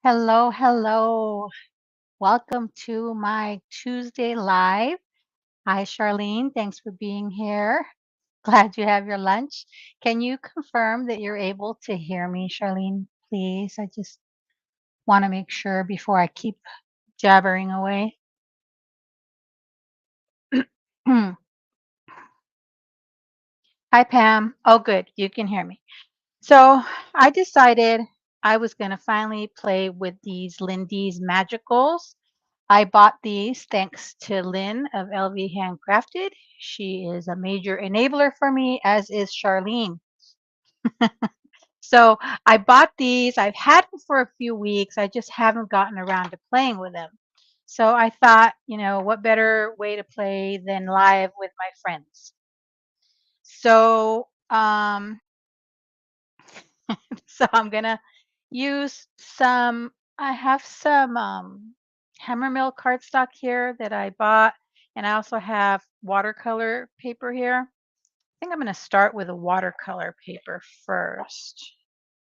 Hello, hello. Welcome to my Tuesday live. Hi, Charlene. Thanks for being here. Glad you have your lunch. Can you confirm that you're able to hear me, Charlene, please? I just want to make sure before I keep jabbering away. Hi, Pam. Oh, good. You can hear me. So I decided I was going to finally play with these Lindy's Magicals. I bought these thanks to Lynn of LV Handcrafted. She is a major enabler for me, as is Charlene. So I bought these. I've had them for a few weeks. I just haven't gotten around to playing with them. So I thought, what better way to play than live with my friends? So, so I'm gonna use some. I have some hammer mill cardstock here that I bought, and I also have watercolor paper here. I think I'm going to start with a watercolor paper first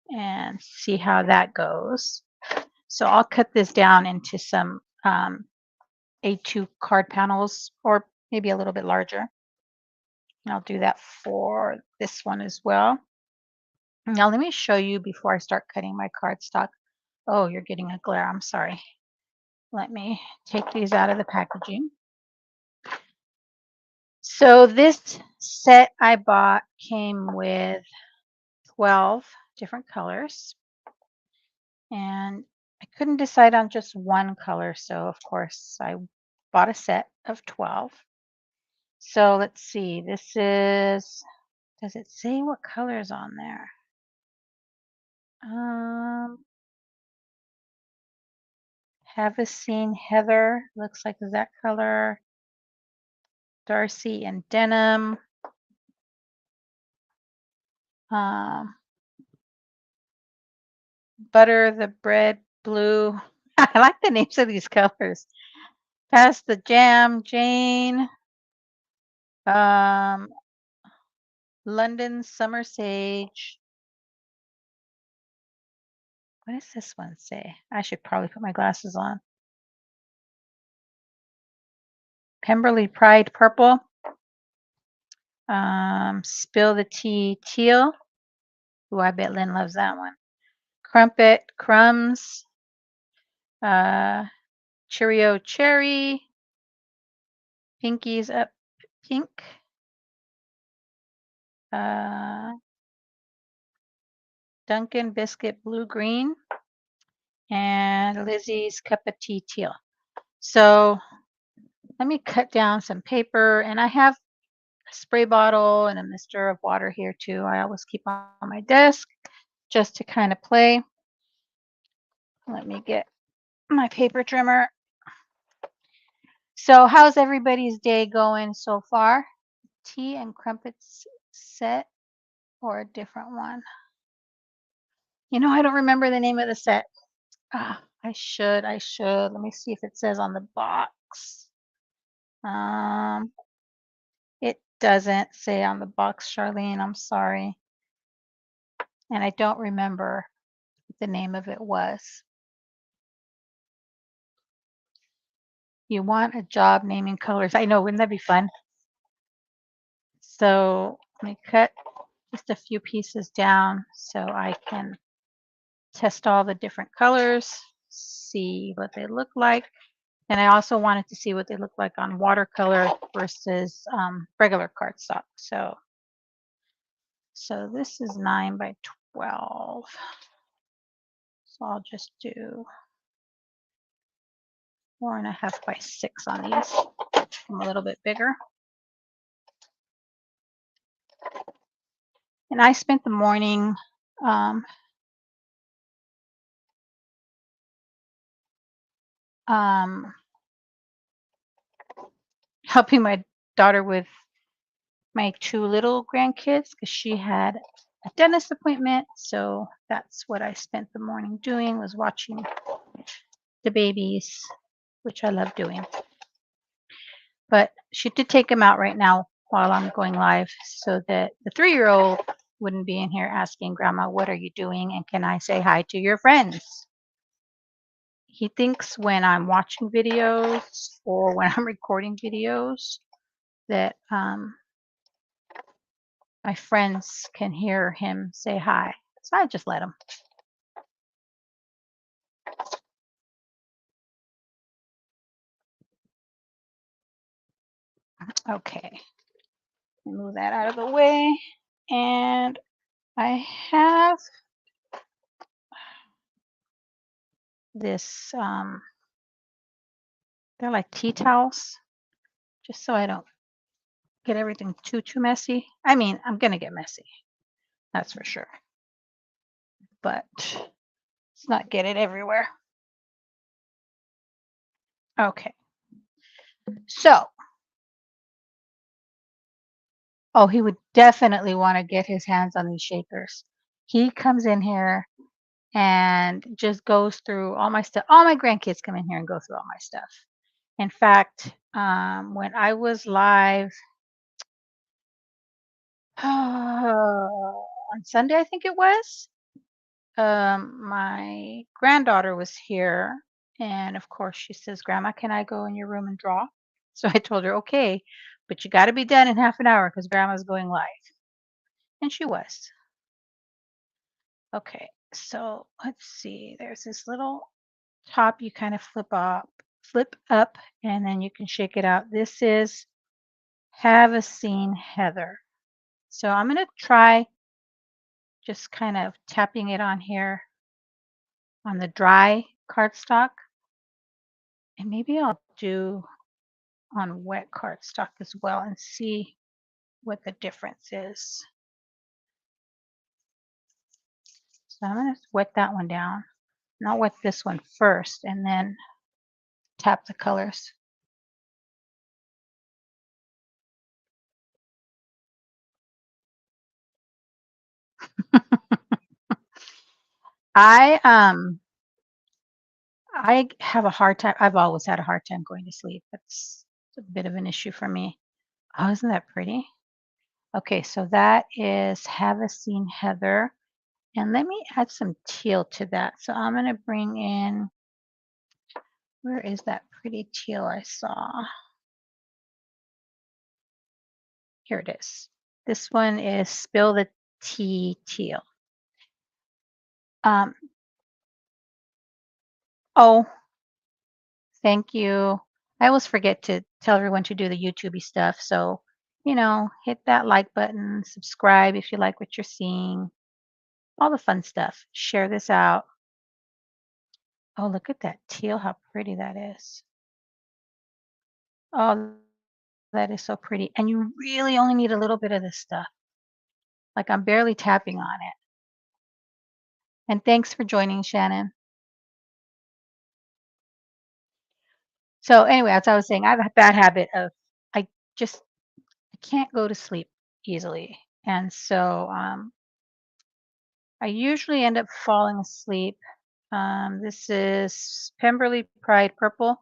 and see how that goes. So I'll cut this down into some A2 card panels, or maybe a little bit larger. And I'll do that for this one as well. Now let me show you before I start cutting my cardstock. Oh, you're getting a glare. I'm sorry. Let me take these out of the packaging. So this set I bought came with 12 different colors, and I couldn't decide on just one color, so of course I bought a set of 12. So let's see, does it say what colors on there? Havasine Heather, looks like is that color. Darcy and Denim. Um, Butter the Bread Blue. I like the names of these colors. Pass the Jam, Jane. Um, London Summer Sage. What does this one say? I should probably put my glasses on. Pemberley Pride Purple. Spill the Tea Teal. Ooh, I bet Lynn loves that one. Crumpet Crumbs. Cheerio Cherry. Pinkies Up Pink. Dunkin' Biscuit Blue Green. And Lizzie's Cup of Tea Teal. So let me cut down some paper, and I have a spray bottle and a mister of water here too. I always keep on my desk just to kind of play. Let me get my paper trimmer. So how's everybody's day going so far? Tea and crumpets set or a different one? I don't remember the name of the set. I should. Let me see if it says on the box. It doesn't say on the box, Charlene. I'm sorry. And I don't remember what the name of it was. You want a job naming colors. I know, wouldn't that be fun? So let me cut just a few pieces down so I can test all the different colors, see what they look like. And I also wanted to see what they look like on watercolor versus regular cardstock. So this is 9 by 12. So I'll just do 4.5 by 6 on these. I'm a little bit bigger. And I spent the morning helping my daughter with my 2 little grandkids because she had a dentist appointment. So that's what I spent the morning doing, was watching the babies, which I love doing. But she did take them out right now while I'm going live so that the 3-year-old wouldn't be in here asking Grandma, what are you doing? And can I say hi to your friends? He thinks when I'm watching videos or when I'm recording videos that my friends can hear him say hi. So I just let him. Okay, move that out of the way. And I have this, they're like tea towels, just so I don't get everything too messy. I mean, I'm gonna get messy, that's for sure. But let's not get it everywhere. Okay, so, oh, he would definitely want to get his hands on these shakers. He comes in here and just goes through all my stuff. All my grandkids come in here and go through all my stuff. In fact, when I was live on Sunday, I think it was, my granddaughter was here, and of course she says, "Grandma, can I go in your room and draw?" So I told her, "Okay, but you got to be done in half an hour because Grandma's going live," and she was. Okay, so let's see. There's this little top you kind of flip up, and then you can shake it out. This is Have a Scene Heather. So I'm gonna try just kind of tapping it on here on the dry cardstock, and maybe I'll do on wet cardstock as well and see what the difference is. So I'm gonna wet that one down. And I'll wet this one first and then tap the colors. I I have a hard time. I've always had a hard time going to sleep. That's a bit of an issue for me. Oh, isn't that pretty? Okay, so that is Have a Scene Heather. And let me add some teal to that. So I'm going to bring in, where is that pretty teal I saw? Here it is. This one is Spill the Tea Teal. Um, oh, thank you. I always forget to tell everyone to do the YouTubey stuff. So, hit that like button, subscribe if you like what you're seeing, all the fun stuff. Share this out. Oh, look at that teal, how pretty that is. Oh, that is so pretty. And you really only need a little bit of this stuff. Like I'm barely tapping on it. And thanks for joining, Shannon. So anyway, as I was saying, I have a bad habit of I just I can't go to sleep easily. And so I usually end up falling asleep. This is Pemberley Pride Purple.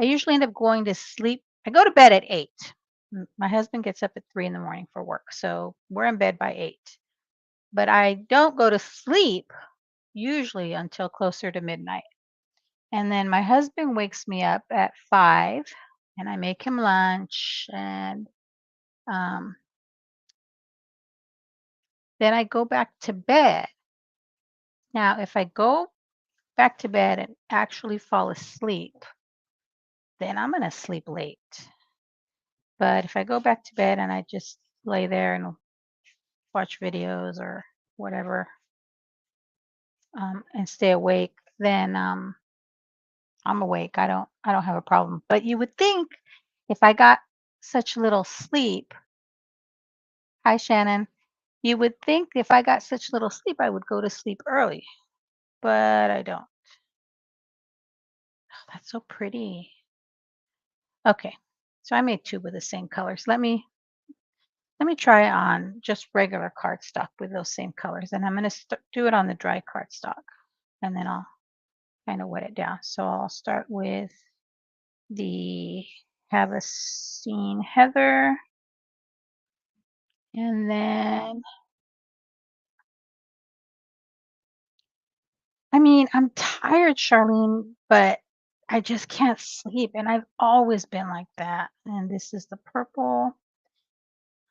I usually end up going to sleep. I go to bed at 8. My husband gets up at 3 in the morning for work. So we're in bed by 8. But I don't go to sleep usually until closer to midnight. And then my husband wakes me up at 5 and I make him lunch and um, then I go back to bed. Now, if I go back to bed and actually fall asleep, then I'm going to sleep late. But if I go back to bed and I just lay there and watch videos or whatever and stay awake, then I'm awake. I don't have a problem. But you would think if I got such little sleep, hi Shannon, you would think if I got such little sleep I would go to sleep early, but I don't. Oh, that's so pretty. Okay. So I made two with the same colors. Let me try on just regular cardstock with those same colors, and I'm going to do it on the dry cardstock, and then I'll kind of wet it down. So I'll start with the Have a Scene Heather, and then I mean, I'm tired, Charlene, but I just can't sleep, and I've always been like that. And this is the purple.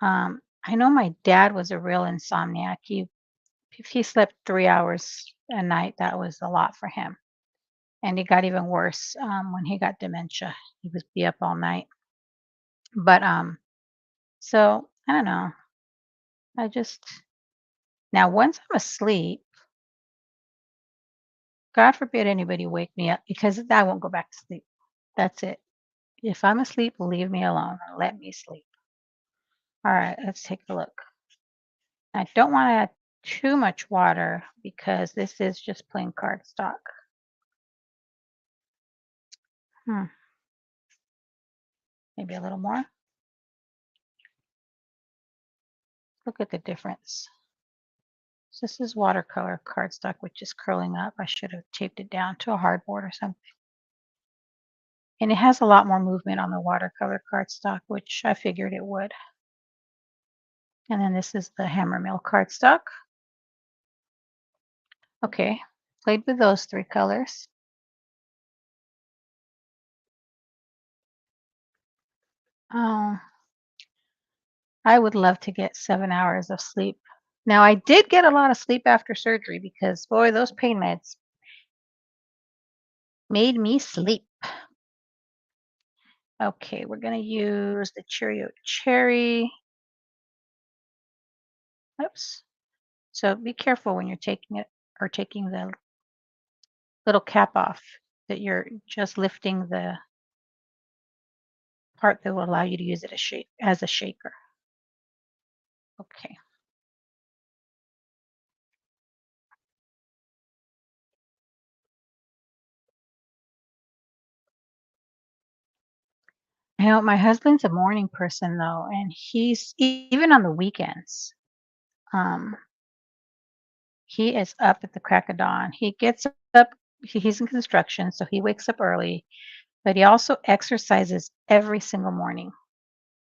I know my dad was a real insomniac. If he slept 3 hours a night, that was a lot for him. And it got even worse when he got dementia. He would be up all night. But so I don't know. I just now once I'm asleep, God forbid anybody wake me up because I won't go back to sleep. That's it. If I'm asleep, leave me alone and let me sleep. All right, let's take a look. I don't want to add too much water because this is just plain cardstock. Hmm, maybe a little more. Look at the difference. So this is watercolor cardstock, which is curling up. I should have taped it down to a hardboard or something. And it has a lot more movement on the watercolor cardstock, which I figured it would. And then this is the hammermill cardstock. Okay, played with those three colors. Oh, I would love to get 7 hours of sleep. Now, I did get a lot of sleep after surgery because, boy, those pain meds made me sleep. Okay, we're going to use the Cheerio Cherry. Oops. So be careful when you're taking it or taking the little cap off that you're just lifting the part that will allow you to use it as a shaker. Okay. I know my husband's a morning person though, and he's even on the weekends. Um, he is up at the crack of dawn. He gets up. He's in construction, so he wakes up early. But he also exercises every single morning,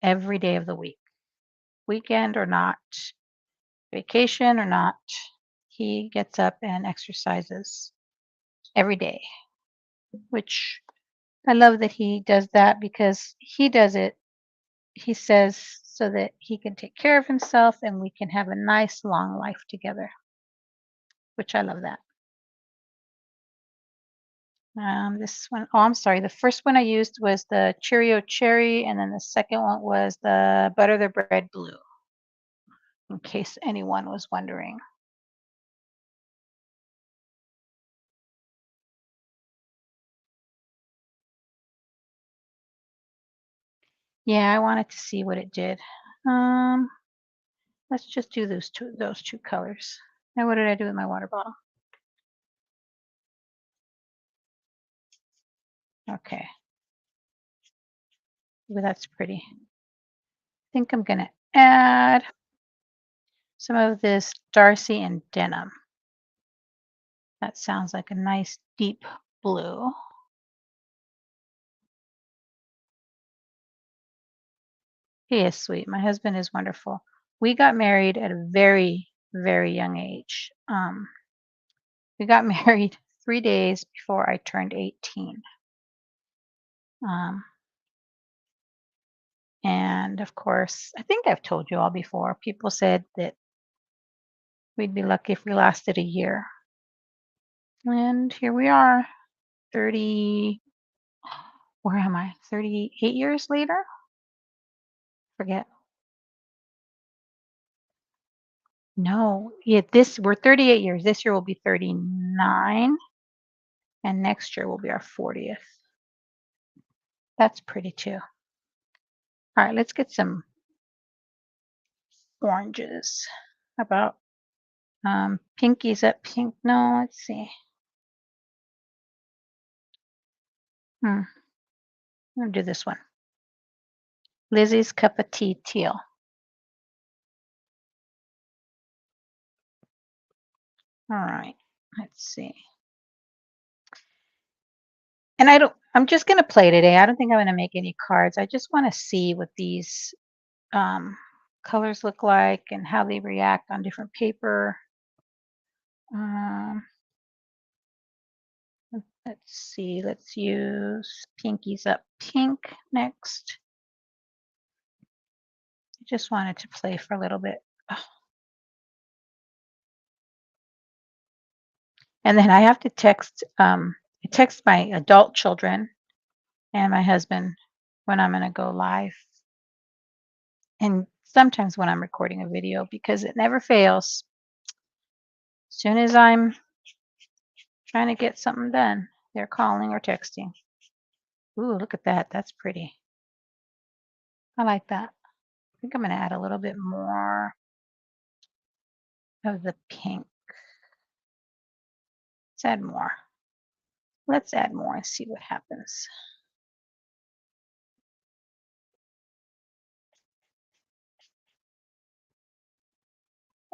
every day of the week, weekend or not, vacation or not. He gets up and exercises every day, which I love that he does that because he does it, he says, so that he can take care of himself and we can have a nice long life together, which I love that. This one, oh, I'm sorry. The first one I used was the Cheerio Cherry, and then the second one was the Butter the Bread Blue, in case anyone was wondering. Yeah, I wanted to see what it did. Um, let's just do those two colors. Now, what did I do with my water bottle? Okay, well, that's pretty. I think I'm gonna add some of this Darcy and Denim. That sounds like a nice deep blue. He is sweet. My husband is wonderful. We got married at a very, very young age. We got married 3 days before I turned 18. Um, and of course, I think I've told you all before, people said that we'd be lucky if we lasted a year. And here we are, 30, where am I? 38 years later? Forget. No, yeah, we're 38 years. This year will be 39, and next year will be our 40th. That's pretty too. All right, let's get some oranges. How about pinkies up pink? No, let's see. I'm gonna do this one. Lizzie's cup of tea teal. All right, let's see. And I'm just gonna play today. I don't think I'm gonna make any cards. I just want to see what these um, colors look like and how they react on different paper. Um, Let's see, let's use Pinkies Up Pink next. I just wanted to play for a little bit. Oh. And then I have to text my adult children and my husband when I'm going to go live. And sometimes when I'm recording a video because it never fails. As soon as I'm trying to get something done, they're calling or texting. Ooh, look at that. That's pretty. I like that. I think I'm going to add a little bit more of the pink. Let's add more. Let's add more and see what happens.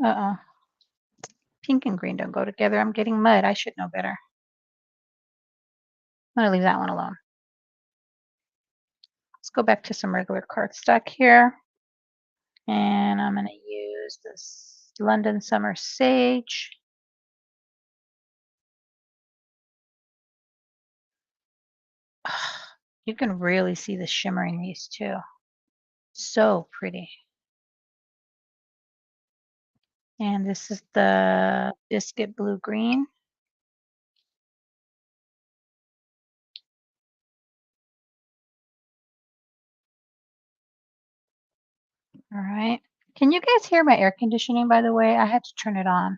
Uh-oh. Pink and green don't go together. I'm getting mud. I should know better. I'm going to leave that one alone. Let's go back to some regular cardstock here. And I'm going to use this London Summer Sage. You can really see the shimmer in these too. So pretty. And this is the Biscuit Blue Green. All right. Can you guys hear my air conditioning, by the way? I had to turn it on.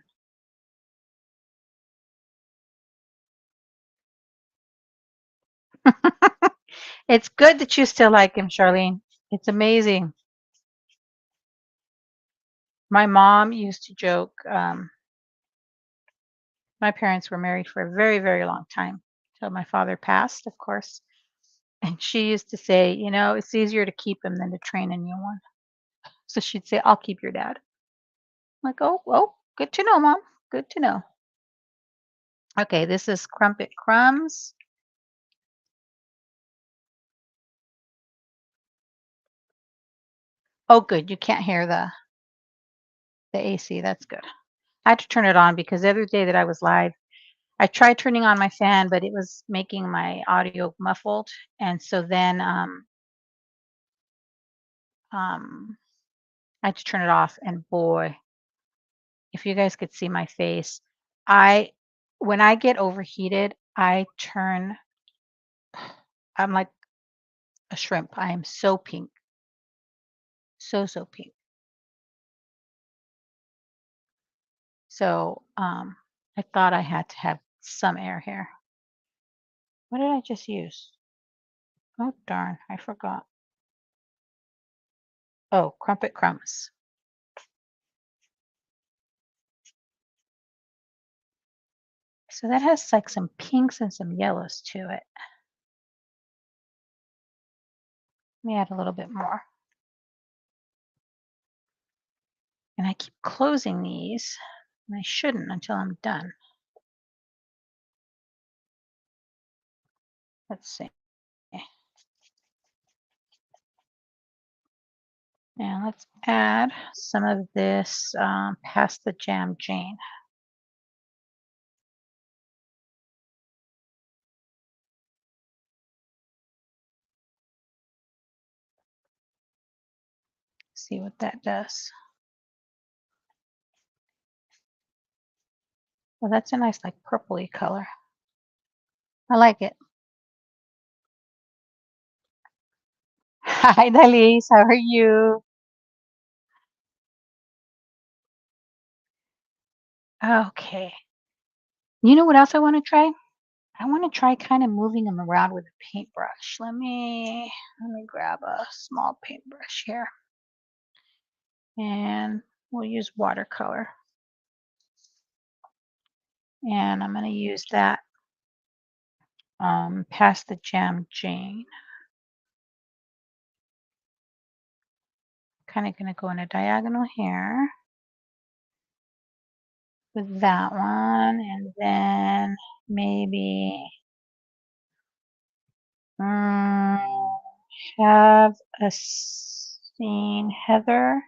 It's good that you still like him, Charlene. It's amazing. My mom used to joke, my parents were married for a very, very long time till my father passed, of course. And she used to say, you know, it's easier to keep him than to train a new one. So she'd say, I'll keep your dad. I'm like, oh, well, good to know, Mom. Good to know. Okay, this is Crumpet Crumbs. Oh, good. You can't hear the AC. That's good. I had to turn it on because the other day that I was live, I tried turning on my fan, but it was making my audio muffled. And so then I had to turn it off. And boy, if you guys could see my face, when I get overheated, I'm like a shrimp. I am so pink. So, so pink. So I thought I had to have some air here. What did I just use? Oh, darn, I forgot. Oh, Crumpet Crumbs. So that has like some pinks and some yellows to it. Let me add a little bit more. And I keep closing these, and I shouldn't until I'm done. Let's see. And let's add some of this Pasta Jam Jane. See what that does. Well, that's a nice like purpley color. I like it. Hi, Dalise. How are you? Okay. You know what else I want to try? I want to try kind of moving them around with a paintbrush. Let me grab a small paintbrush here. And we'll use watercolor. And I'm going to use that Pasta Jam Jane. Kind of going to go in a diagonal here with that one. And then maybe have a scene Heather.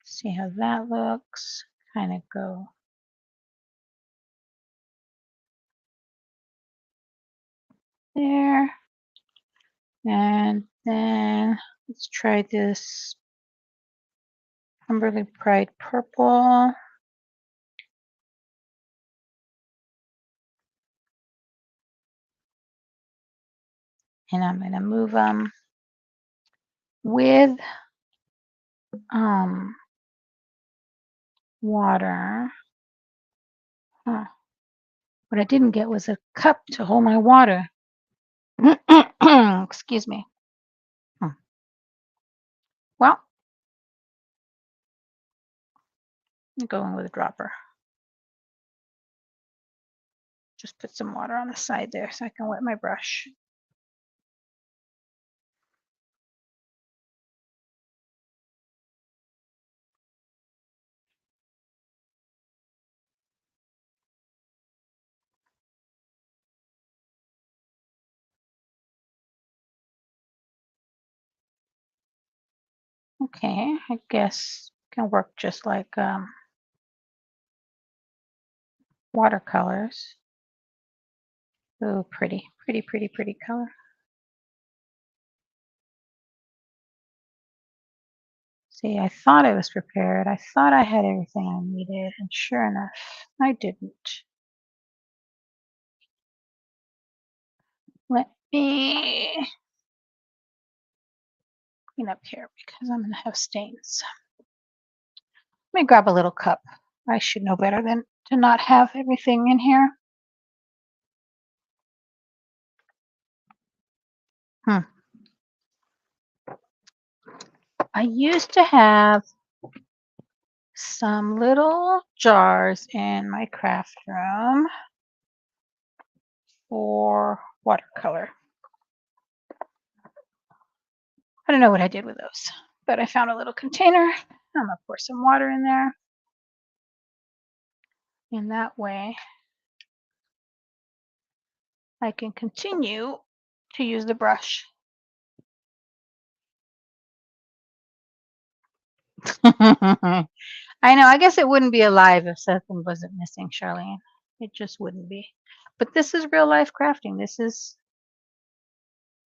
See how that looks. Kind of go there. And then let's try this Kimberly Pride purple. And I'm going to move them with water. Huh. What I didn't get was a cup to hold my water. Excuse me. Well, I'm going with a dropper. Just put some water on the side there so I can wet my brush. Okay, I guess it can work just like watercolors. Oh, pretty, pretty, pretty, pretty color. See, I thought I was prepared. I thought I had everything I needed, and sure enough, I didn't. Let me clean up here because I'm going to have stains. Let me grab a little cup. I should know better than to not have everything in here. I used to have some little jars in my craft room for watercolor. I don't know what I did with those, but I found a little container. I'm gonna pour some water in there. And that way I can continue to use the brush. I know, I guess it wouldn't be alive if something wasn't missing, Charlene. It just wouldn't be. But this is real life crafting. This is,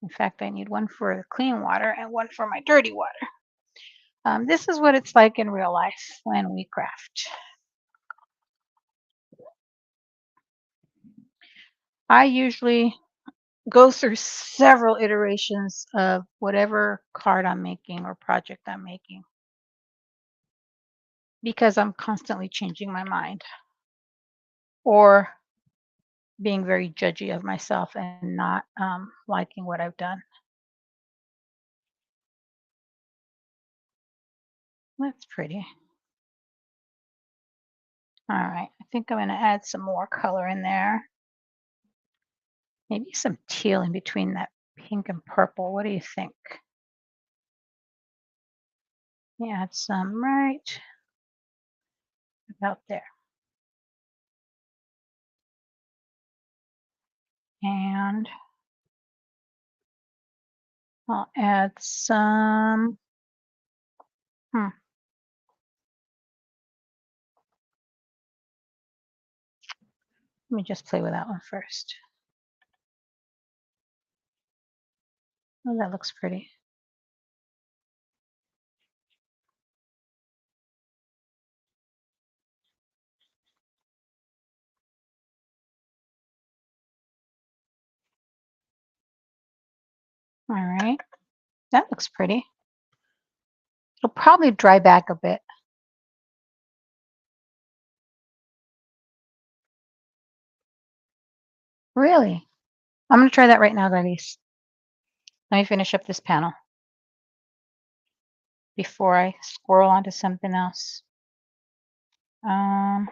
in fact, I need one for the clean water and one for my dirty water. This is what it's like in real life when we craft. I usually go through several iterations of whatever card I'm making or project I'm making because I'm constantly changing my mind or being very judgy of myself and not liking what I've done. That's pretty. All right, I think I'm going to add some more color in there. Maybe some teal in between that pink and purple. What do you think? Yeah, add some right about there. And I'll add some, let me just play with that one first. Oh, that looks pretty. All right, that looks pretty. It'll probably dry back a bit. Really? I'm going to try that right now, ladies. Let me finish up this panel before I squirrel onto something else. Let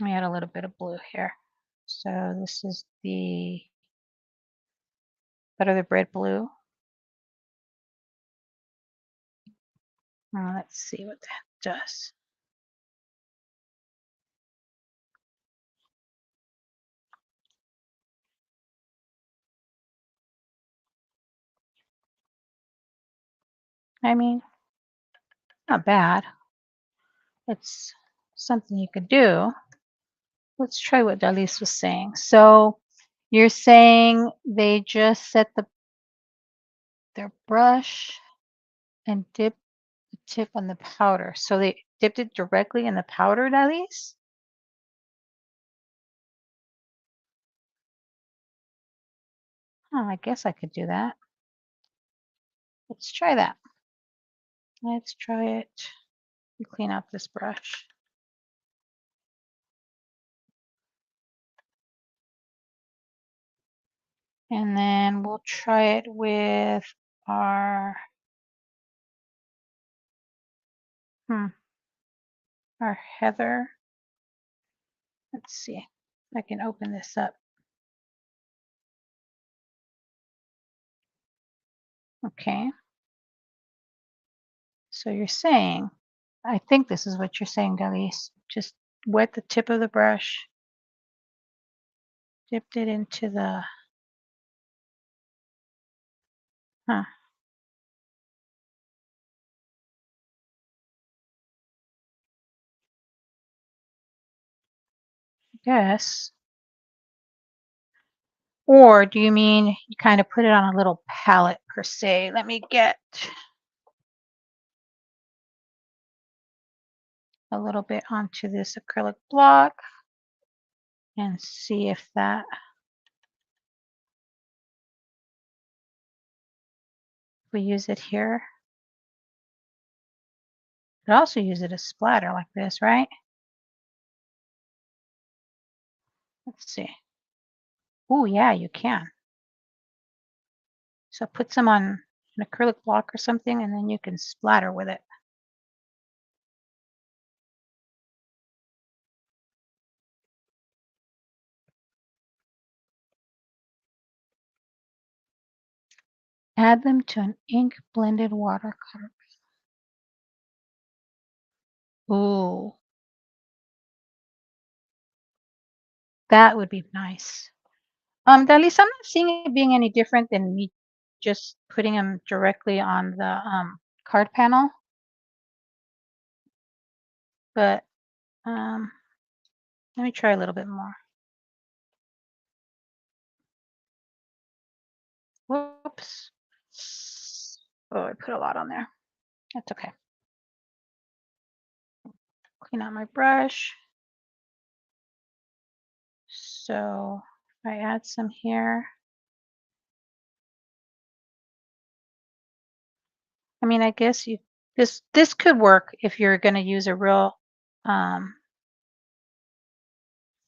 me add a little bit of blue here. So this is the Butter the Bread blue. Let's see what that does. I mean, not bad. It's something you could do. Let's try what Dalise was saying. So You're saying they just set their brush and dip the tip on the powder. So they dipped it directly in the powder, at least? Oh, I guess I could do that. Let's try that. Let's try it. You clean out this brush. And then we'll try it with our hmm, our heather. Let's see if I can open this up. Okay. So you're saying, I think this is what you're saying, Delis. Just wet the tip of the brush, dipped it into the, huh, yes. Or do you mean you kind of put it on a little palette per se? Let me get a little bit onto this acrylic block and see if that, we use it here. Could also use it as splatter like this, right? Let's see. Oh, yeah, you can. So put some on an acrylic block or something, and then you can splatter with it. Add them to an ink blended watercolor. Ooh, that would be nice. Dalis, I'm not seeing it being any different than me just putting them directly on the card panel, but um, let me try a little bit more. Whoops. Oh, I put a lot on there. That's okay. Clean out my brush. So if I add some here. I mean, I guess you this could work if you're going to use a real um,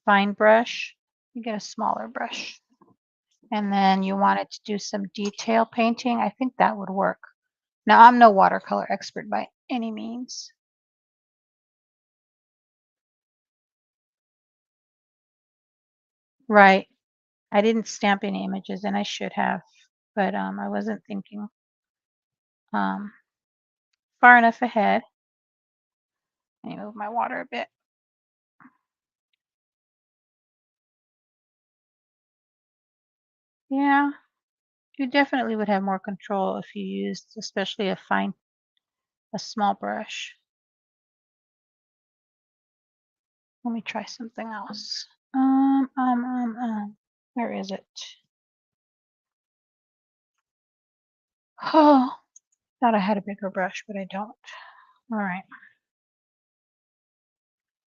fine brush. You get a smaller brush, and then you wanted to do some detail painting. I think that would work. Now, I'm no watercolor expert by any means. Right. I didn't stamp any images, and I should have, but I wasn't thinking um, far enough ahead. Let me move my water a bit. Yeah, you definitely would have more control if you used, especially a small brush. Let me try something else. Where is it? Oh, thought I had a bigger brush, but I don't. All right.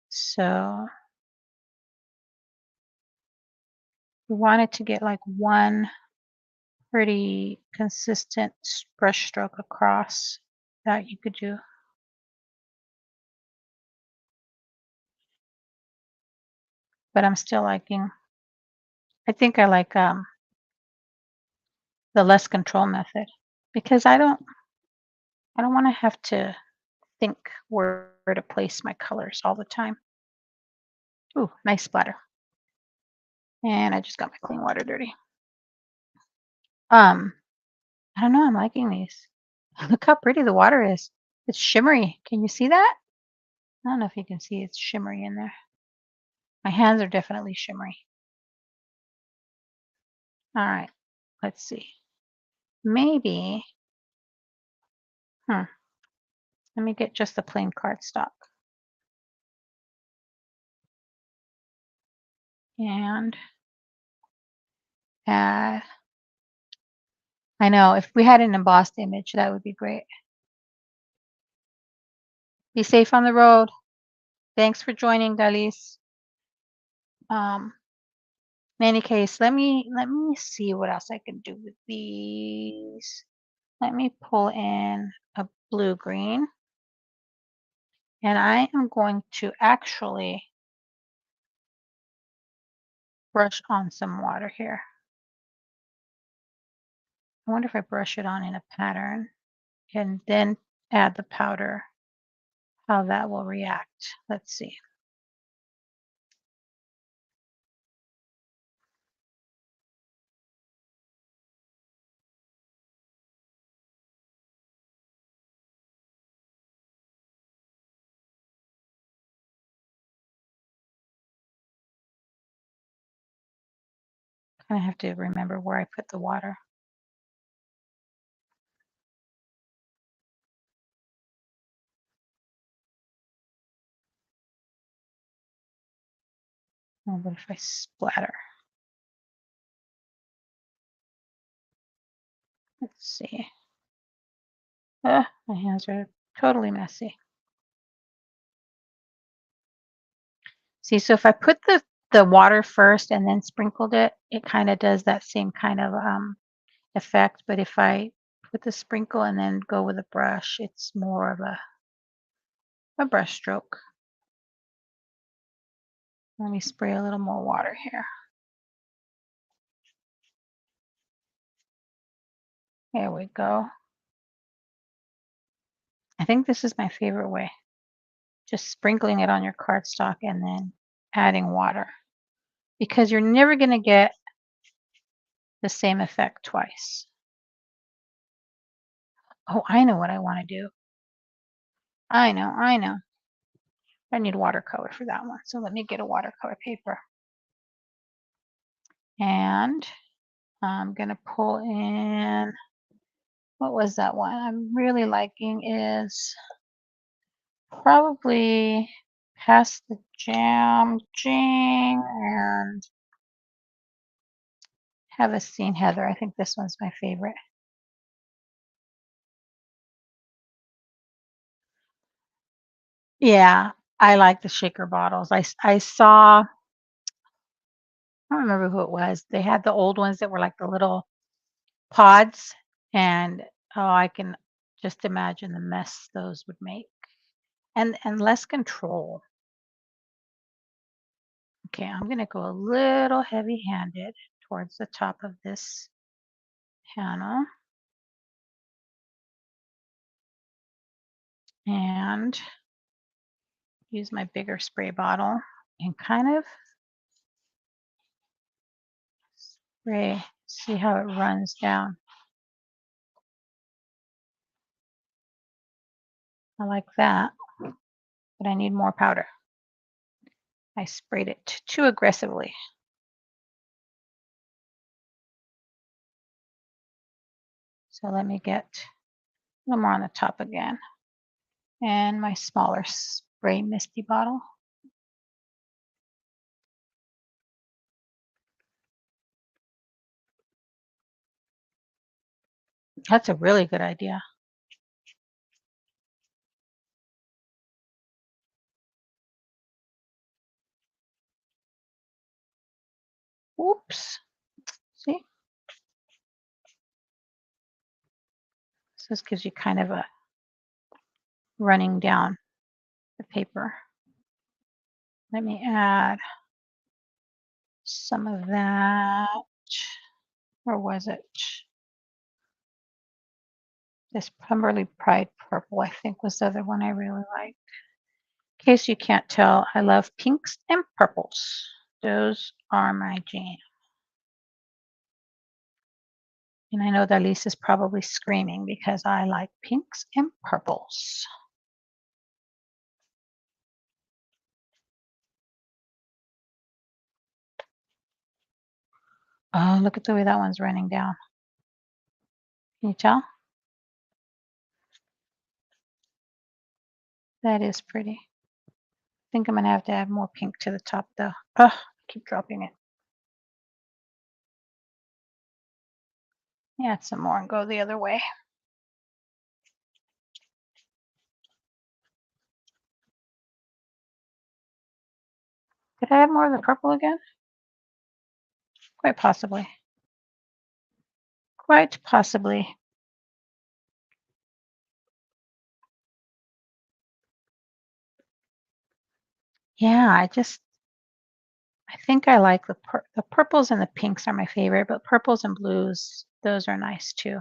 So we wanted to get like one pretty consistent brush stroke across that you could do. But I'm still liking, I think I like the less control method because I don't want to have to think where to place my colors all the time. Ooh, nice splatter. And I just got my clean water dirty. Um, I don't know, I'm liking these. Look how pretty the water is. It's shimmery. Can you see that? I don't know if you can see it's shimmery in there. My hands are definitely shimmery. All right, let's see. Maybe, let me get just the plain cardstock. And add. I know, if we had an embossed image, that would be great. Be safe on the road. Thanks for joining, Dalis. In any case, let me see what else I can do with these. Let me pull in a blue green, and I am going to actually brush on some water here. I wonder if I brush it on in a pattern and then add the powder, how that will react. Let's see. I have to remember where I put the water. Oh, what if I splatter? Let's see. My hands are totally messy. See, so if I put the water first and then sprinkled it, it kind of does that same kind of effect. But if I put the sprinkle and then go with a brush, it's more of a brush stroke. Let me spray a little more water here. There we go. I think this is my favorite way. Just sprinkling it on your cardstock and then adding water. Because you're never going to get the same effect twice. Oh, I know what I want to do. I know. I need watercolor for that one. So let me get a watercolor paper. And I'm going to pull in, what was that one I'm really liking is probably Past the Jam Jing and Have Seen Heather. I think this one's my favorite. Yeah, I like the shaker bottles. I saw, I don't remember who it was. They had the old ones that were like the little pods, and oh, I can just imagine the mess those would make, and less control. Okay, I'm going to go a little heavy-handed towards the top of this panel and use my bigger spray bottle and kind of spray, see how it runs down. I like that, but I need more powder. I sprayed it too aggressively. So let me get a little more on the top again. And my smaller spray misty bottle. That's a really good idea. Oops. See? So this gives you kind of a running down the paper. Let me add some of that. Where was it? This Pemberley Pride Purple, I think, was the other one I really liked. In case you can't tell, I love pinks and purples. Those are my jam. And I know Dalise is probably screaming because I like pinks and purples. Oh, look at the way that one's running down. Can you tell? That is pretty. I think I'm going to have to add more pink to the top, though. Oh, I keep dropping it. Add some more and go the other way. Did I add more of the purple again? Quite possibly. Quite possibly. Yeah, I think I like the purples and the pinks are my favorite, but purples and blues, those are nice too.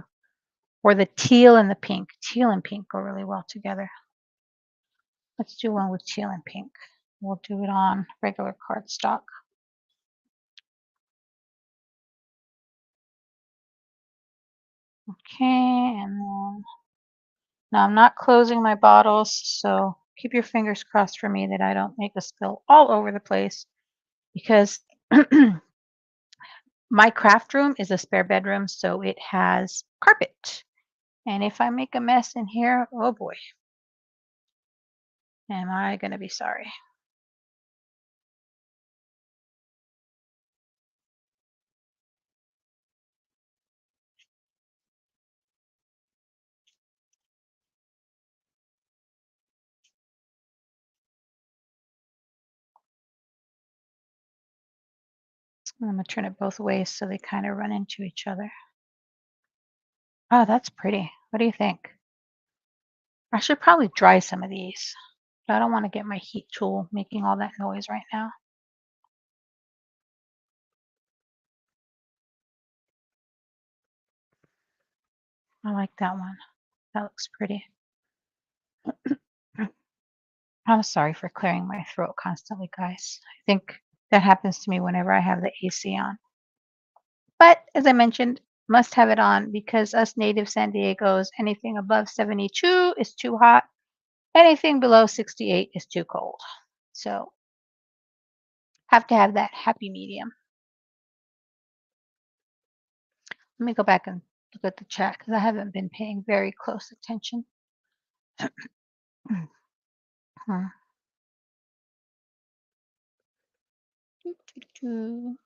Or the teal and the pink. Teal and pink go really well together. Let's do one with teal and pink. We'll do it on regular cardstock. Okay, and then now I'm not closing my bottles, so keep your fingers crossed for me that I don't make a spill all over the place because my craft room is a spare bedroom, so it has carpet. And if I make a mess in here, oh boy, am I going to be sorry. I'm going to turn it both ways so they kind of run into each other. Oh, that's pretty. What do you think? I should probably dry some of these. I don't want to get my heat tool making all that noise right now. I like that one. That looks pretty. I'm sorry for clearing my throat constantly, guys. I think that happens to me whenever I have the AC on. But as I mentioned, must have it on because us native San Diegos, anything above 72 is too hot. Anything below 68 is too cold. So have to have that happy medium. Let me go back and look at the chat because I haven't been paying very close attention. Hmm. Isn't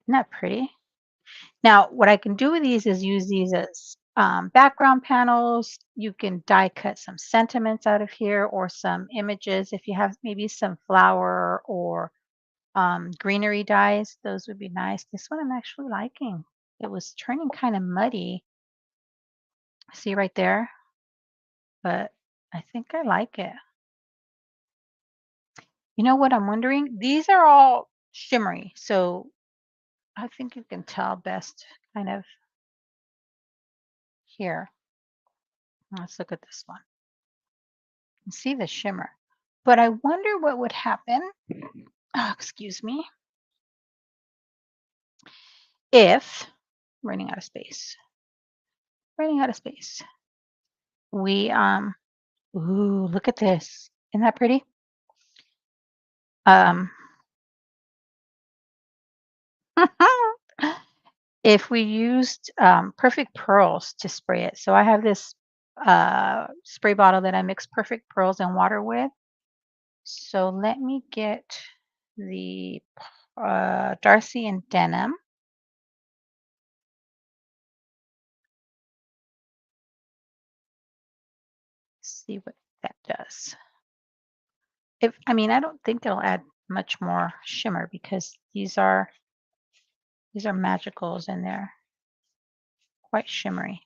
that pretty? Now, what I can do with these is use these as background panels. You can die cut some sentiments out of here or some images. If you have maybe some flower or greenery dyes, those would be nice. This one I'm actually liking. It was turning kind of muddy. See right there? But I think I like it. You know what I'm wondering? These are all shimmery, so I think you can tell best kind of here. Let's look at this one and see the shimmer. But I wonder what would happen, oh, excuse me, if running out of space, running out of space. We ooh, look at this. Isn't that pretty? Um if we used perfect pearls to spray it. So I have this spray bottle that I mix perfect pearls and water with. So let me get the Darcy and Denim. See what that does. If I mean, I don't think it'll add much more shimmer because these are magicals and they're quite shimmery.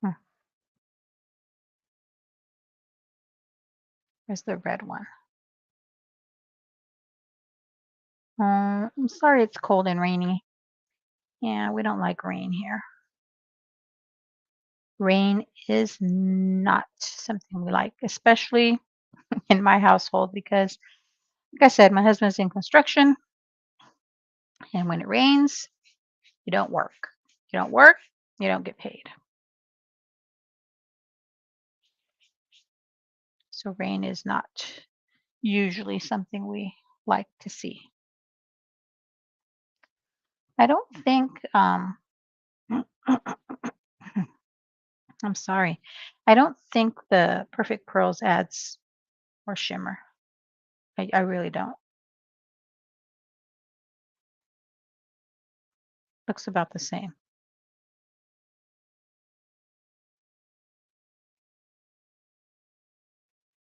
Hmm, Where's the red one? I'm sorry it's cold and rainy. Yeah, we don't like rain here. Rain is not something we like, especially in my household because, like I said, my husband's in construction, and when it rains, you don't work. You don't work, you don't get paid. So rain is not usually something we like to see. I don't think I'm sorry. I don't think the Perfect Pearls adds more shimmer. I really don't. Looks about the same.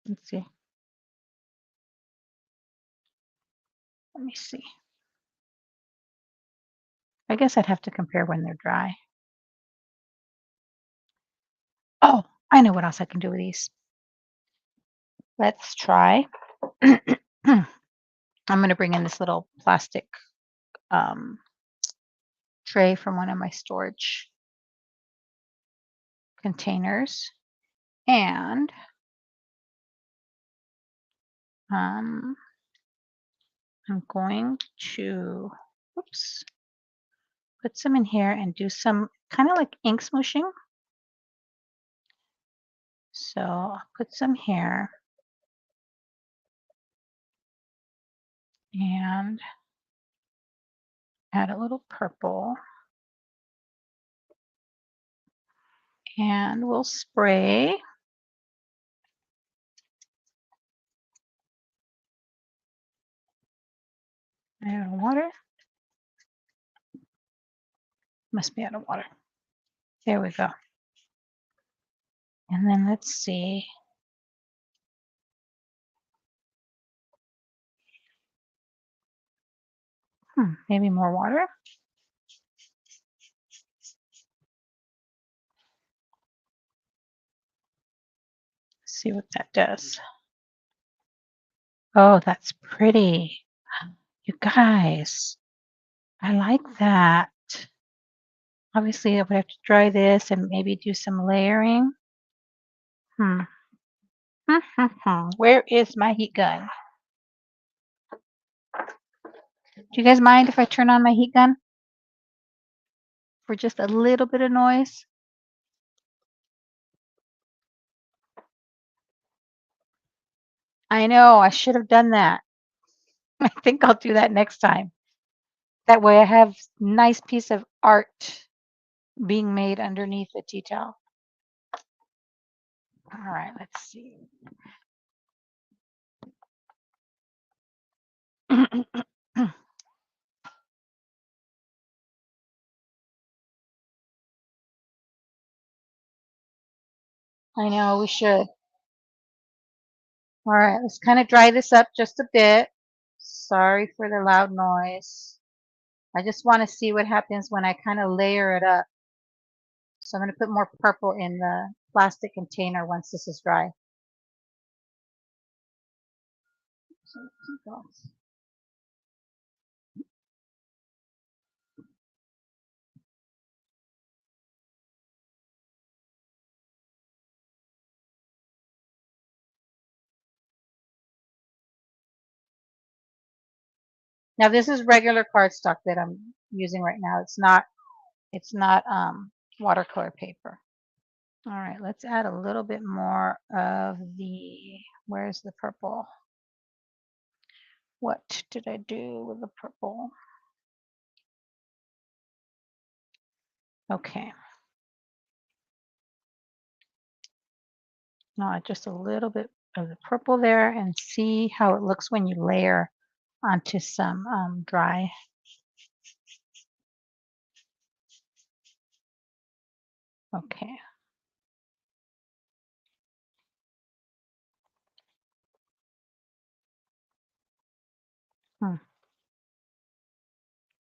Let's see. Let me see. I guess I'd have to compare when they're dry. Oh, I know what else I can do with these. Let's try. I'm going to bring in this little plastic um, tray from one of my storage containers. And I'm going to, oops, put some in here and do some kind of like ink smooshing. So I'll put some here and add a little purple. And we'll spray. Out of water. Must be out of water. There we go. And then let's see. Maybe more water. See what that does. Oh, that's pretty. You guys, I like that. Obviously, I would have to dry this and maybe do some layering. Where is my heat gun? Do you guys mind if I turn on my heat gun for just a little bit of noise? I know, I should have done that. I think I'll do that next time. That way I have nice piece of art being made underneath the tea towel. All right, let's see. I know, we should. All right, let's kind of dry this up just a bit. Sorry for the loud noise. I just want to see what happens when I kind of layer it up. So I'm going to put more purple in the plastic container once this is dry. Now this is regular cardstock that I'm using right now. It's not watercolor paper. All right, let's add a little bit more of where's the purple? What did I do with the purple? Okay. Now just a little bit of the purple there and see how it looks when you layer onto some dry. Okay.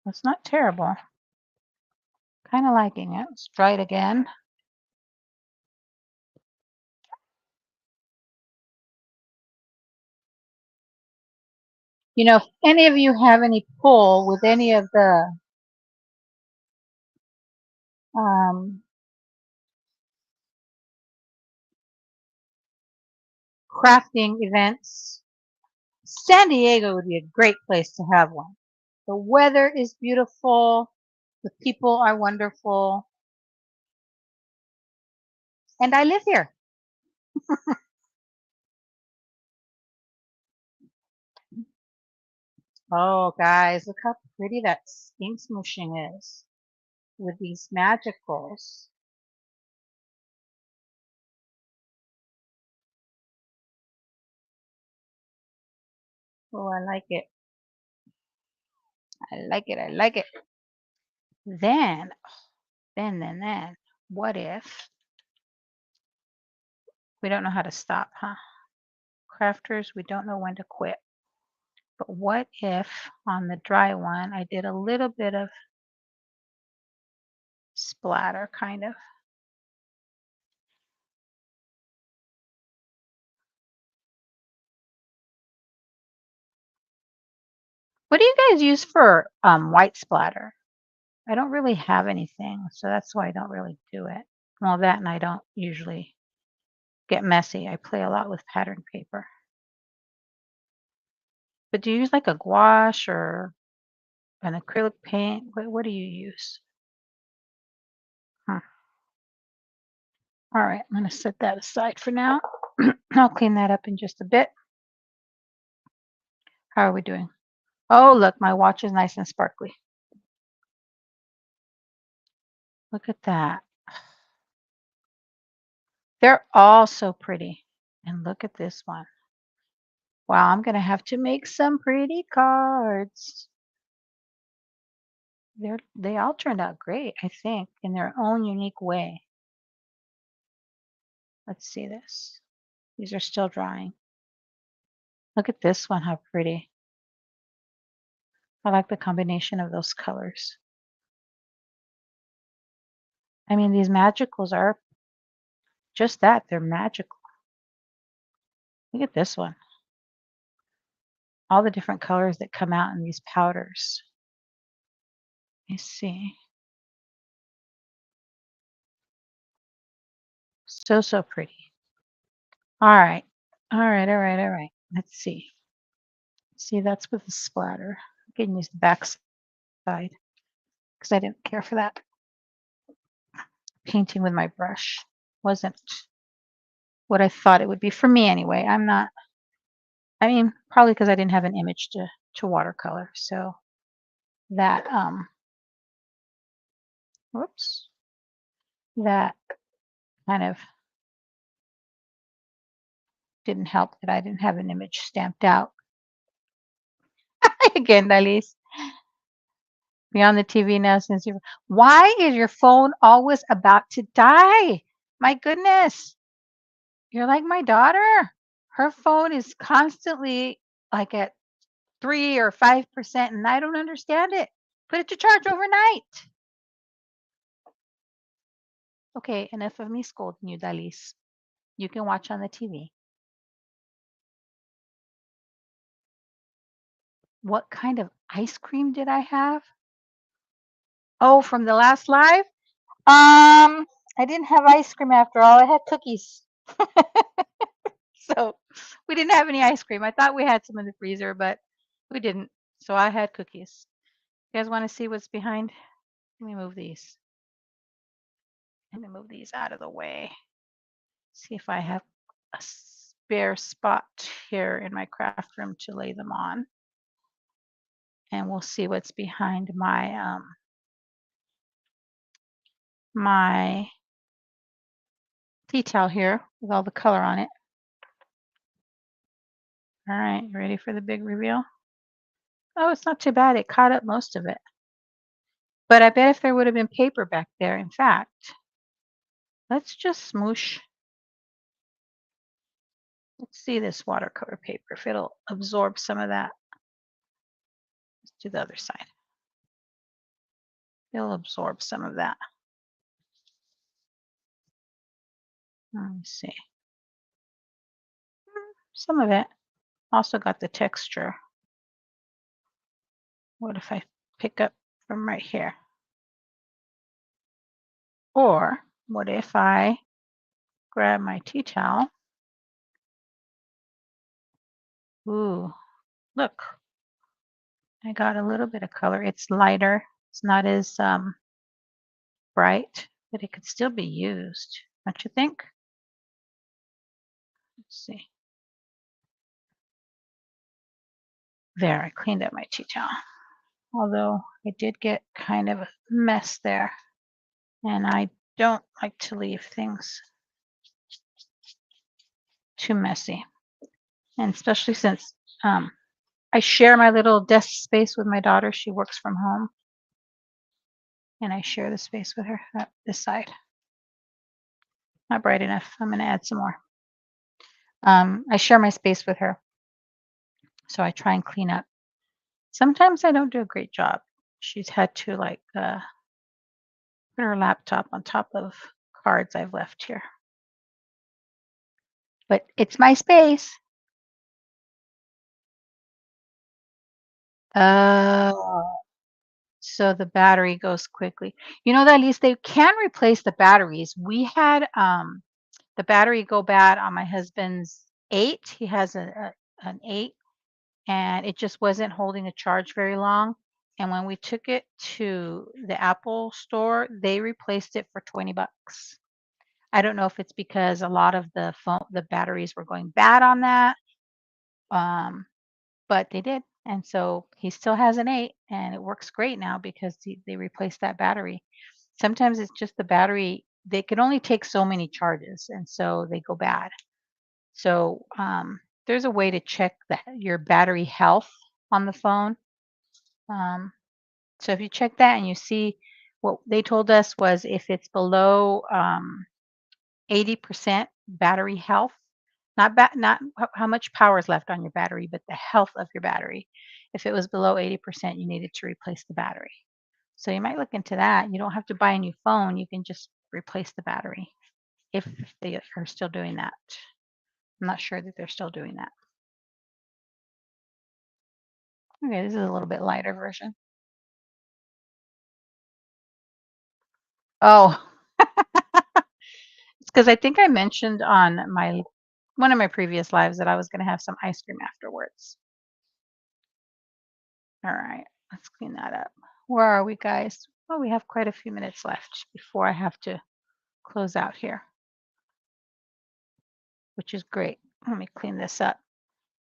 That's not terrible. Kind of liking it. Let's try it again. You know, if any of you have any pull with any of the crafting events, San Diego would be a great place to have one. The weather is beautiful. The people are wonderful. And I live here. Oh, guys, look how pretty that ink smooshing is. with these magicals. Oh, I like it. I like it. I like it. Then, then, what if we don't know how to stop, huh? Crafters, we don't know when to quit. But what if on the dry one, I did a little bit of splatter, kind of? What do you guys use for white splatter? I don't really have anything, so that's why I don't really do it. Well, that and I don't usually get messy. I play a lot with pattern paper. But do you use like a gouache or an acrylic paint? What do you use? Huh. All right, I'm going to set that aside for now. I'll clean that up in just a bit. How are we doing? Oh, look, my watch is nice and sparkly. Look at that. They're all so pretty. And look at this one. Wow, I'm going to have to make some pretty cards. They all turned out great, I think, in their own unique way. Let's see this. These are still drying. Look at this one, how pretty. I like the combination of those colors. I mean, these magicals are just that. They're magical. Look at this one. All the different colors that come out in these powders. Let me see. So, so pretty. All right. All right, all right, all right. Let's see. See, that's with the splatter. I can use the back side because I didn't care for that. Painting with my brush wasn't what I thought it would be for me anyway. I mean, probably because I didn't have an image to watercolor. So that whoops, that kind of didn't help that I didn't have an image stamped out. Again, Dalis, be on the TV now since you. Why is your phone always about to die? My goodness, you're like my daughter. Her phone is constantly like at 3 or 5%, and I don't understand it. Put it to charge overnight. Okay, enough of me scolding you, Dalis. You can watch on the TV. What kind of ice cream did I have? Oh, from the last live? I didn't have ice cream after all. I had cookies. So we didn't have any ice cream. I thought we had some in the freezer, but we didn't. So I had cookies. You guys want to see what's behind? Let me move these. Let me move these out of the way. See if I have a spare spot here in my craft room to lay them on. And we'll see what's behind my tea towel here with all the color on it. All right, you ready for the big reveal? Oh, it's not too bad. It caught up most of it. But I bet if there would have been paper back there, in fact, let's just smoosh. Let's see this watercolor paper, if it'll absorb some of that. Let's do the other side. It'll absorb some of that. Let me see. Some of it. Also got the texture. What if I pick up from right here? Or what if I grab my tea towel? Ooh, look. I got a little bit of color. It's lighter. It's not as bright, but it could still be used. Don't you think? Let's see. There, I cleaned up my tea towel. Although I did get kind of a mess there. and I don't like to leave things too messy, and especially since I share my little desk space with my daughter. She works from home, and I share the space with her. This side, not bright enough. I'm going to add some more. I share my space with her, so I try and clean up. Sometimes I don't do a great job. She's had to like put her laptop on top of cards I've left here, but it's my space. Oh, so the battery goes quickly. You know that at least they can replace the batteries. We had the battery go bad on my husband's 8. He has an 8, and it just wasn't holding a charge very long. And when we took it to the Apple store, they replaced it for 20 bucks. I don't know if it's because a lot of the batteries were going bad on that. Um, but they did. And so he still has an 8, and it works great now because they replaced that battery. Sometimes it's just the battery, they can only take so many charges, and so they go bad. So there's a way to check your battery health on the phone. Um, so if you check that and you see, what they told us was if it's below 80% battery health, not how much power is left on your battery, but the health of your battery. If it was below 80%, you needed to replace the battery. So you might look into that. You don't have to buy a new phone. You can just replace the battery if they are still doing that. I'm not sure that they're still doing that. Okay, this is a little bit lighter version. Oh, it's because I think I mentioned on my one of my previous lives that I was going to have some ice cream afterwards. All right, let's clean that up. Where are we, guys? Oh, we have quite a few minutes left before I have to close out here, which is great. Let me clean this up.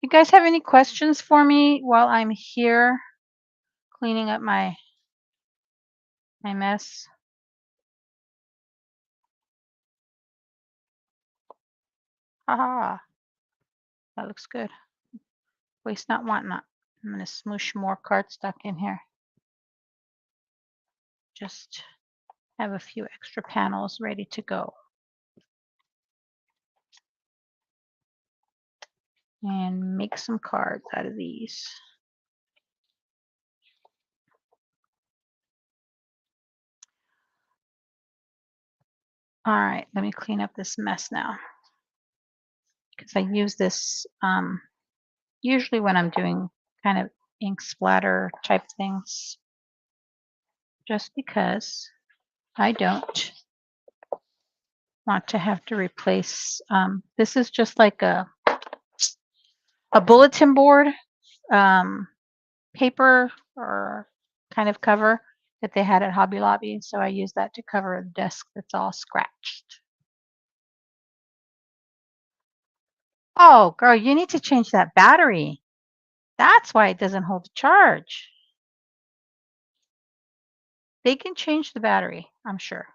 You guys have any questions for me while I'm here cleaning up my mess? Haha, that looks good. Waste not, want not. I'm going to smoosh more cardstock in here. Just have a few extra panels ready to go. And make some cards out of these. All right, let me clean up this mess now, because I use this usually when I'm doing kind of ink splatter type things, just because I don't want to have to replace. This is just like a bulletin board paper or kind of cover that they had at Hobby Lobby. So I use that to cover a desk that's all scratched. Oh, girl, you need to change that battery. That's why it doesn't hold the charge. They can change the battery, I'm sure.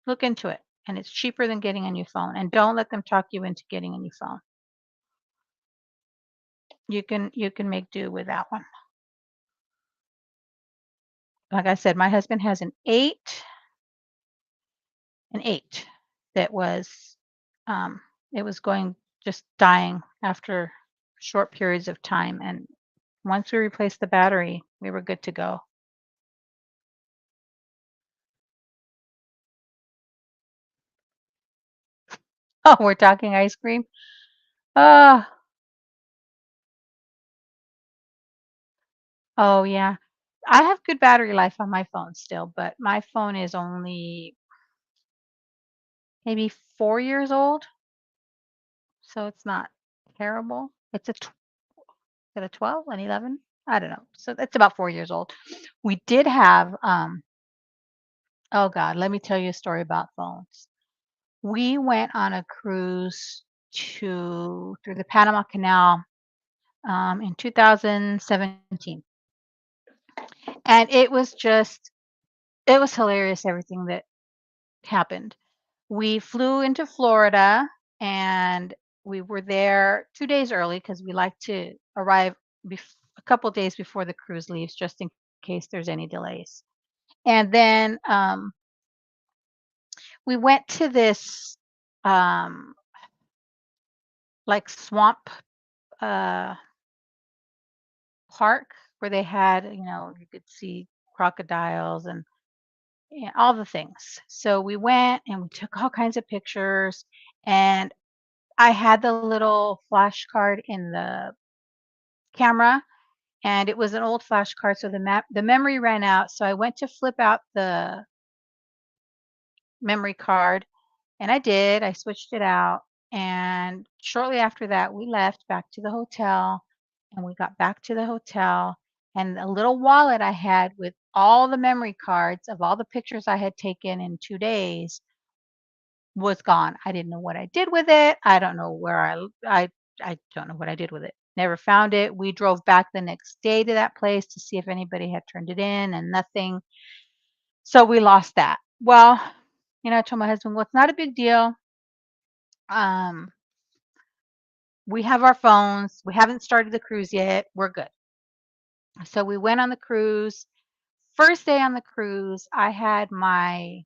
Look into it. And it's cheaper than getting a new phone. And don't let them talk you into getting a new phone. You can make do with that one. Like I said, my husband has an 8 that was it was going, just dying after short periods of time, and once we replaced the battery, we were good to go. Oh, we're talking ice cream. uh oh yeah, I have good battery life on my phone still, but my phone is only maybe 4 years old, so it's not terrible. It's is it a 12, an 11? I don't know. So it's about 4 years old. We did have oh God, let me tell you a story about phones. We went on a cruise through the Panama Canal in 2017, and it was hilarious, everything that happened. We flew into Florida and we were there 2 days early because we like to arrive a couple days before the cruise leaves just in case there's any delays. And then we went to this um, like swamp uh, park where they had, you could see crocodiles and yeah, all the things. So we went and we took all kinds of pictures. And I had the little flash card in the camera, and it was an old flash card, so the memory ran out. So I went to flip out the memory card, and I did. I switched it out, and shortly after that, we left back to the hotel, and we got back to the hotel, and a little wallet I had with all the memory cards of all the pictures I had taken in 2 days was gone. I didn't know what I did with it. I don't know where I don't know what I did with it. Never found it. We drove back the next day to that place to see if anybody had turned it in and nothing. So we lost that. Well, I told my husband, "Well, it's not a big deal. Um, we have our phones. We haven't started the cruise yet. We're good." So we went on the cruise. First day on the cruise, I had my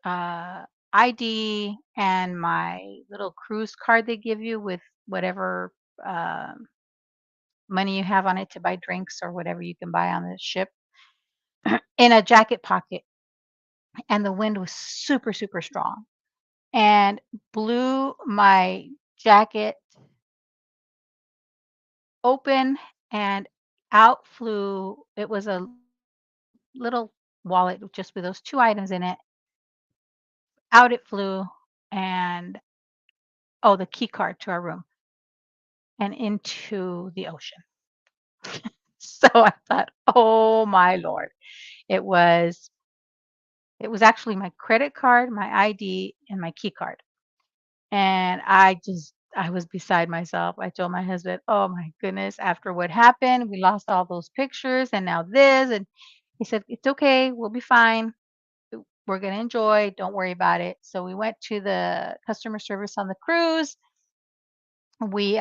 uh, ID and my little cruise card they give you with whatever um money you have on it to buy drinks or whatever you can buy on the ship in a jacket pocket. And the wind was super, super strong and blew my jacket open and out flew. It was a little wallet just with those two items in it. Out it flew and oh, the key card to our room and into the ocean. So I thought, "Oh my lord." It was it was actually my credit card, my ID, and my key card. And I was beside myself. I told my husband, "Oh my goodness, after what happened, we lost all those pictures and now this." And he said, "It's okay. We'll be fine. We're going to enjoy. Don't worry about it." So we went to the customer service on the cruise. We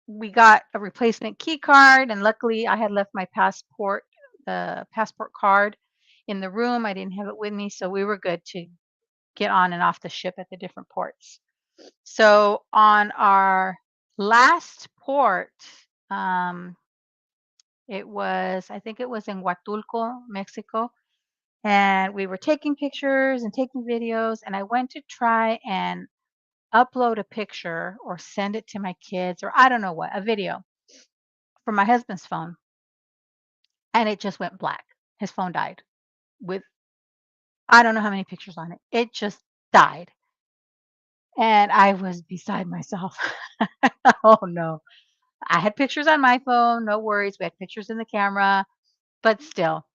we got a replacement key card, and luckily I had left my passport, the passport card in the room. I didn't have it with me, so we were good to get on and off the ship at the different ports. So on our last port, um, I think it was in Huatulco, Mexico, and we were taking pictures and taking videos, and I went to try and upload a picture or send it to my kids or I don't know what, a video from my husband's phone, and it just went black. His phone died with I don't know how many pictures on it. It just died. And I was beside myself. Oh no. I had pictures on my phone, no worries. We had pictures in the camera, but still,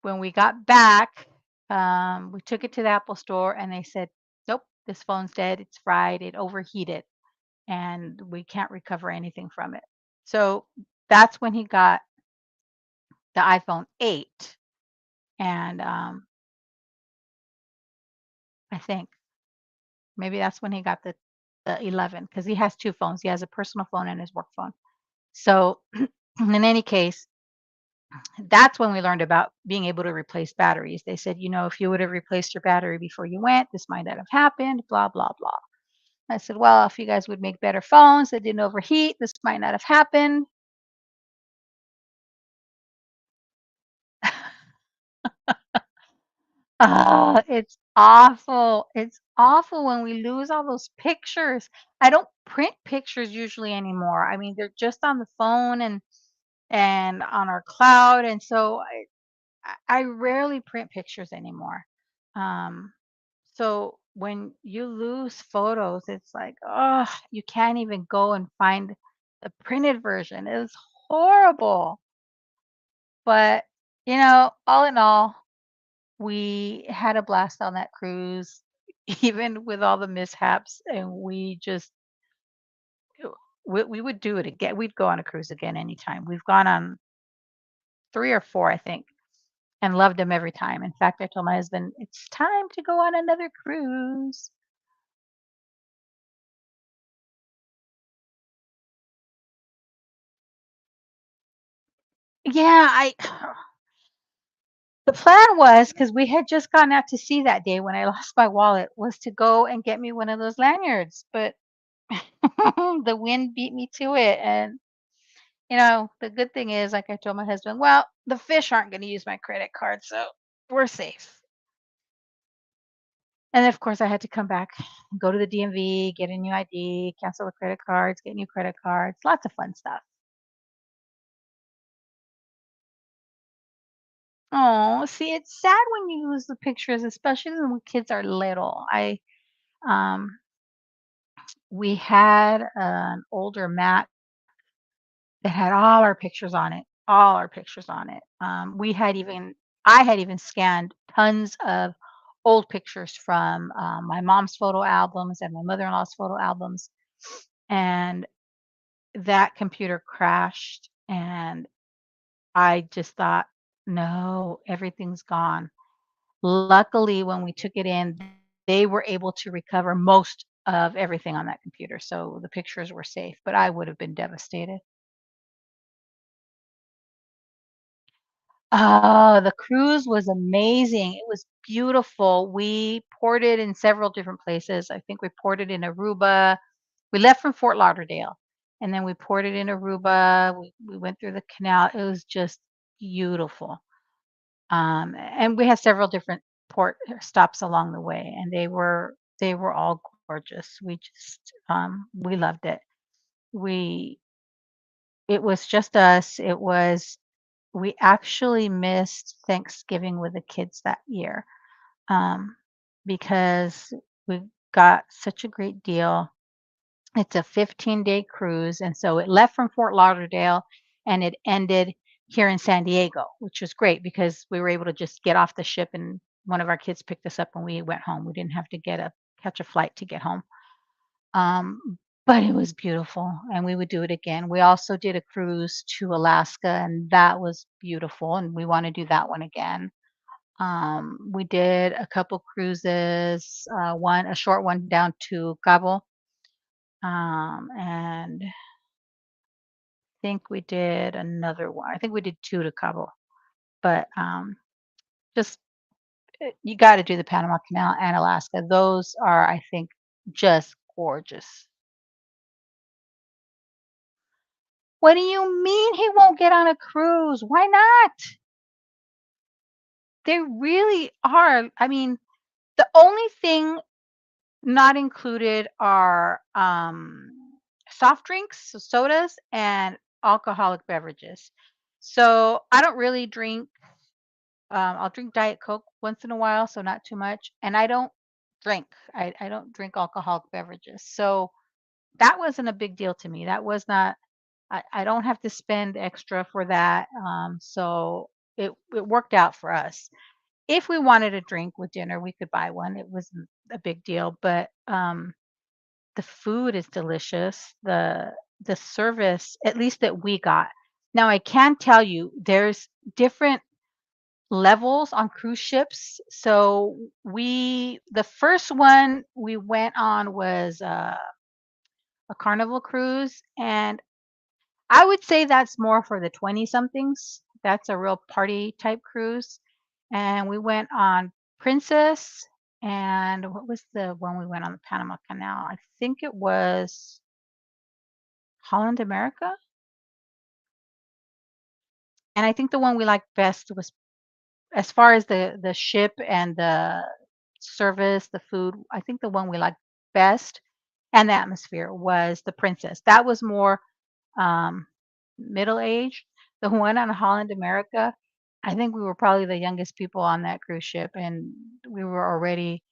when we got back, we took it to the Apple store and they said, "Nope, this phone's dead. It's fried. It overheated, and we can't recover anything from it." So that's when he got the iPhone 8, and I think maybe that's when he got the 11 because he has two phones. He has a personal phone and his work phone. So in any case, that's when we learned about being able to replace batteries. They said, if you would have replaced your battery before you went, this might not have happened, blah, blah, blah. I said, well, if you guys would make better phones that didn't overheat, this might not have happened. It's awful. It's awful when we lose all those pictures. I don't print pictures usually anymore. I mean, they're just on the phone and on our cloud, and so I rarely print pictures anymore. Um, so when you lose photos, it's like, oh, you can't even go and find the printed version. It was horrible. But, all in all, we had a blast on that cruise, even with all the mishaps. And we just, we would do it again. We'd go on a cruise again anytime. We've gone on three or four, I think. and loved them every time. In fact, I told my husband, "It's time to go on another cruise." Yeah, I the plan was because we had just gone out to sea that day when I lost my wallet, was to go and get me one of those lanyards, but the wind beat me to it, and, the good thing is, like I told my husband, "Well, the fish aren't gonna use my credit card, so we're safe." And then, of course, I had to come back, go to the DMV, get a new ID, cancel the credit cards, get new credit cards, lots of fun stuff. Oh, see, it's sad when you lose the pictures, especially when kids are little. Um, we had an older Mac that had all our pictures on it, all our pictures on it. I had even scanned tons of old pictures from my mom's photo albums and my mother-in-law's photo albums, and that computer crashed, and I just thought, no, everything's gone. Luckily, when we took it in, they were able to recover most of everything on that computer, so the pictures were safe, but I would have been devastated. Oh, the cruise was amazing. It was beautiful. We ported in several different places. I think we ported in Aruba. We left from Fort Lauderdale, and then we ported in Aruba. We went through the canal. It was just beautiful. And we had several different port stops along the way, and they were all gorgeous. We loved it. We It was just us. We actually missed Thanksgiving with the kids that year, um, because we got such a great deal. It's a 15-day cruise, and so it left from Fort Lauderdale and it ended here in San Diego, which was great because we were able to just get off the ship and one of our kids picked us up and we went home. We didn't have to catch a flight to get home. But it was beautiful and we would do it again. We also did a cruise to Alaska and that was beautiful and we want to do that one again. We did a couple cruises, one a short one down to Cabo, and think we did another one. I think we did 2 to Cabo, but, just you gotta do the Panama Canal and Alaska. Those are, I think, just gorgeous. What do you mean he won't get on a cruise? Why not? They really are. I mean, the only thing not included are, soft drinks, so sodas, and alcoholic beverages. So, I don't really drink. I'll drink Diet Coke once in a while, so not too much, and I don't drink. I don't drink alcoholic beverages, so that wasn't a big deal to me. That was not. I don't have to spend extra for that, so it worked out for us. If we wanted a drink with dinner, we could buy one. It wasn't a big deal, but the food is delicious. The service, at least that we got. Now I can tell you, there's different levels on cruise ships. So the first one we went on was a Carnival cruise, and I would say that's more for the 20 somethings. That's a real party type cruise. And we went on Princess, and what was the one we went on the Panama Canal? I think it was Holland America. And I think the one we liked best was, as far as the ship and the service, the food, I think the one we liked best and the atmosphere was the Princess. That was more, um, middle-aged. The one on Holland America, I think we were probably the youngest people on that cruise ship, and we were already,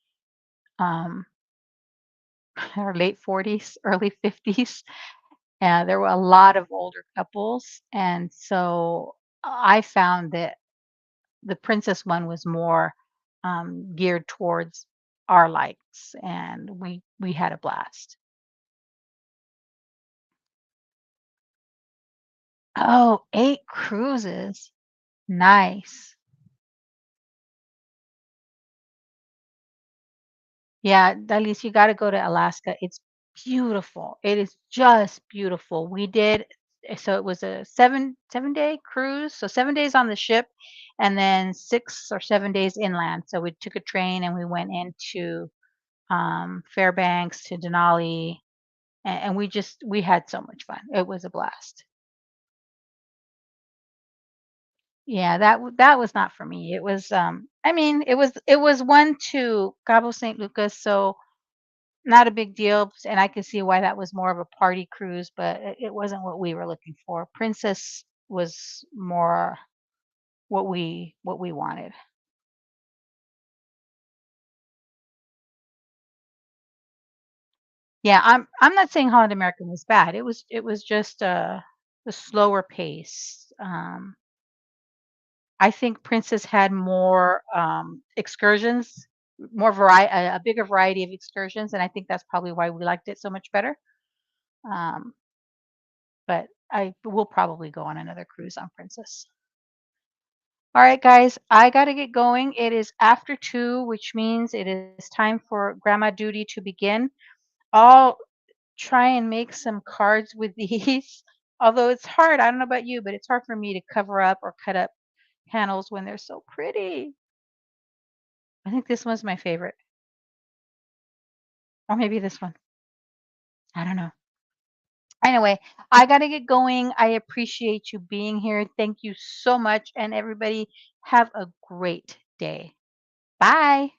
um, our late 40s, early 50s, and there were a lot of older couples, and so I found that the Princess one was more, geared towards our likes, and we had a blast. Oh, 8 cruises. Nice. Yeah, at least you gotta go to Alaska. It's beautiful. It is just beautiful. We did so it was a 7-day cruise, so 7 days on the ship and then 6 or 7 days inland. So we took a train and we went into, Fairbanks to Denali, and we had so much fun. It was a blast. Yeah, that was not for me. It was, I mean, it was one to Cabo San Lucas, so not a big deal, and I could see why that was more of a party cruise, but it wasn't what we were looking for. Princess was more what we wanted. Yeah, I'm not saying Holland American was bad. It was just a slower pace. I think Princess had more excursions, more variety, a bigger variety of excursions, and I think that's probably why we liked it so much better. Um, but I will probably go on another cruise on Princess. All right, guys, I got to get going. It is after 2, which means it is time for grandma duty to begin. I'll try and make some cards with these. Although it's hard, I don't know about you, but it's hard for me to cover up or cut up panels when they're so pretty. I think this one's my favorite. Or maybe this one. I don't know. Anyway, I got to get going. I appreciate you being here. Thank you so much. And everybody, have a great day. Bye.